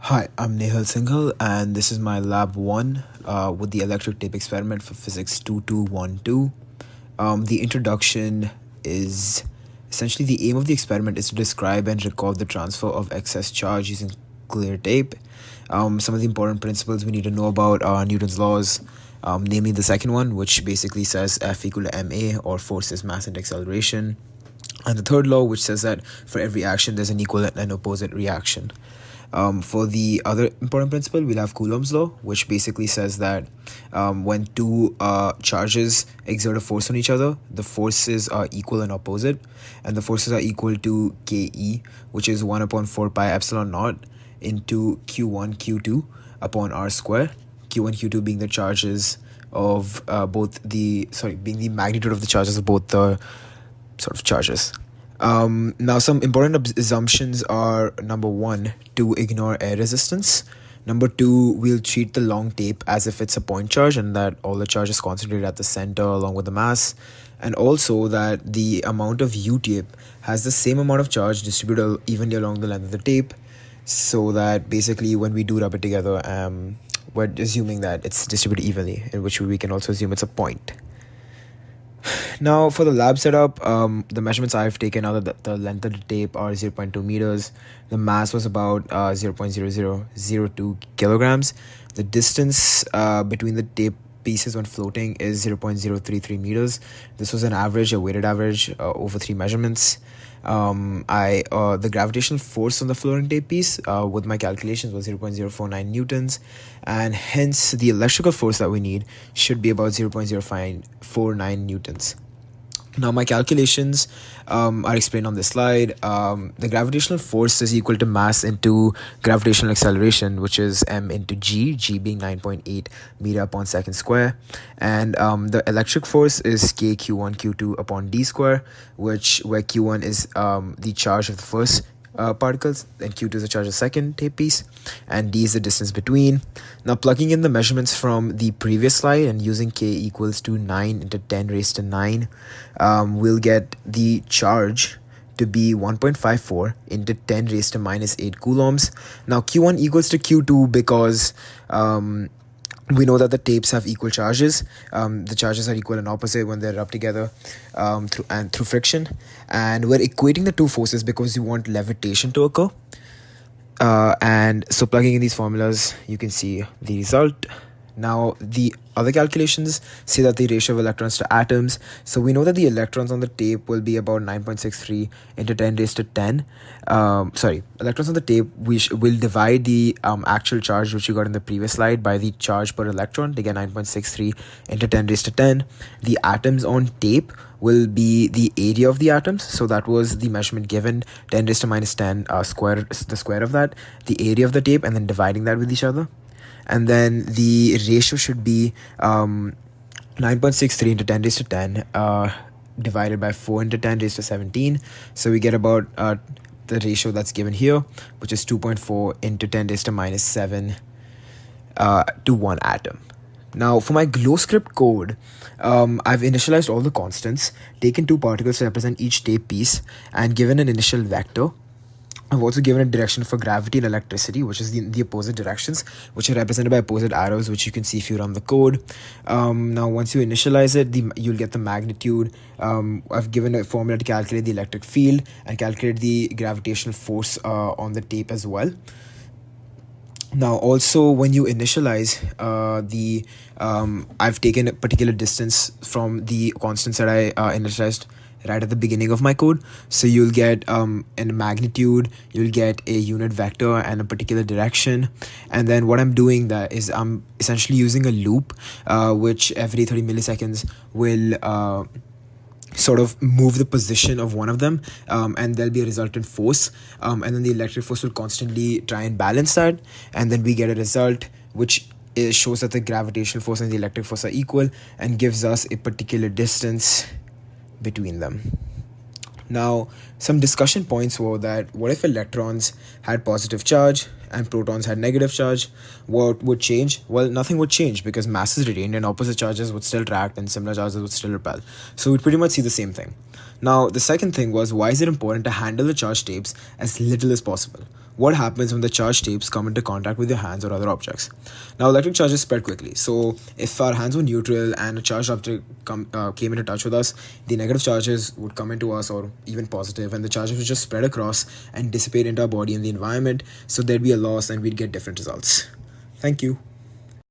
Hi, I'm Nehal Singhal, and this is my Lab 1 with the electric tape experiment for Physics 2212. The introduction is essentially the aim of the experiment is to describe and record the transfer of excess charge using clear tape. Some of the important principles we need to know about are Newton's laws, namely the second one, which basically says F equal to ma, or force is mass into acceleration. And the third law, which says that for every action, there's an equal and opposite reaction. For the other important principle, we'll have Coulomb's law, which basically says that when two charges exert a force on each other, the forces are equal and opposite, and the forces are equal to Ke, which is 1 upon 4 pi epsilon naught into Q1, Q2 upon R square, Q1, Q2 being the charges of being the magnitude of the charges of both the sort of charges. Now, some important assumptions are: number one, to ignore air resistance; number two, we'll treat the long tape as if it's a point charge and that all the charge is concentrated at the center along with the mass, and also that the amount of U tape has the same amount of charge distributed evenly along the length of the tape, so that basically when we do rub it together, we're assuming that it's distributed evenly, in which we can also assume it's a point. Now, for the lab setup, the measurements I've taken out of the length of the tape are 0.2 meters. The mass was about 0.0002 kilograms. The distance between the tape pieces when floating is 0.033 meters. This was an average, a weighted average over 3 measurements. The gravitational force on the floating tape piece with my calculations was 0.049 newtons, and hence the electrical force that we need should be about 0.0549 newtons. Now, my calculations are explained on this slide. The gravitational force is equal to mass into gravitational acceleration, which is m into g, g being 9.8 meter upon second square. And the electric force is k q1 q2 upon d square, where q1 is the charge of the first particles, and Q2 is the charge of the second tape piece, and D is the distance between. Now, plugging in the measurements from the previous slide and using K equals to 9 into 10 raised to 9, we'll get the charge to be 1.54 into 10 raised to minus 8 coulombs. Now, Q1 equals to Q2 because we know that the tapes have equal charges. The charges are equal and opposite when they're rubbed together through friction. And we're equating the two forces because we want levitation to occur. And so plugging in these formulas, you can see the result. Now, the other calculations say that the ratio of electrons to atoms. So we know that the electrons on the tape will be about 9.63 into 10 raised to 10. Electrons on the tape, will divide the actual charge which you got in the previous slide by the charge per electron to get 9.63 into 10 raised to 10. The atoms on tape will be the area of the atoms. So that was the measurement given, 10 raised to minus 10 the square of that, the area of the tape, and then dividing that with each other. And then the ratio should be 9.63 into 10 raised to 10 divided by 4 into 10 raised to 17. So we get about the ratio that's given here, which is 2.4 into 10 raised to minus 7 to 1 atom. Now, for my GlowScript code, I've initialized all the constants, taken two particles to represent each tape piece, and given an initial vector. I've also given a direction for gravity and electricity, which is the opposite directions, which are represented by opposite arrows, which you can see if you run the code. Now, once you initialize it, you'll get the magnitude. I've given a formula to calculate the electric field and calculate the gravitational force on the tape as well. Now, also, when you initialize I've taken a particular distance from the constants that I initialized right at the beginning of my code. So you'll get a magnitude, you'll get a unit vector and a particular direction. And then what I'm doing that is I'm essentially using a loop, which every 30 milliseconds will sort of move the position of one of them, and there'll be a resultant force, and then the electric force will constantly try and balance that, and then we get a result which shows that the gravitational force and the electric force are equal and gives us a particular distance between them. Now, some discussion points were that what if electrons had positive charge and protons had negative charge? What would change? Well, nothing would change because mass is retained and opposite charges would still attract and similar charges would still repel. So we'd pretty much see the same thing. Now, the second thing was, why is it important to handle the charged tapes as little as possible? What happens when the charged tapes come into contact with your hands or other objects? Now, electric charges spread quickly. So, if our hands were neutral and a charged object came into touch with us, the negative charges would come into us, or even positive, and the charges would just spread across and dissipate into our body and the environment. So, there'd be a loss and we'd get different results. Thank you.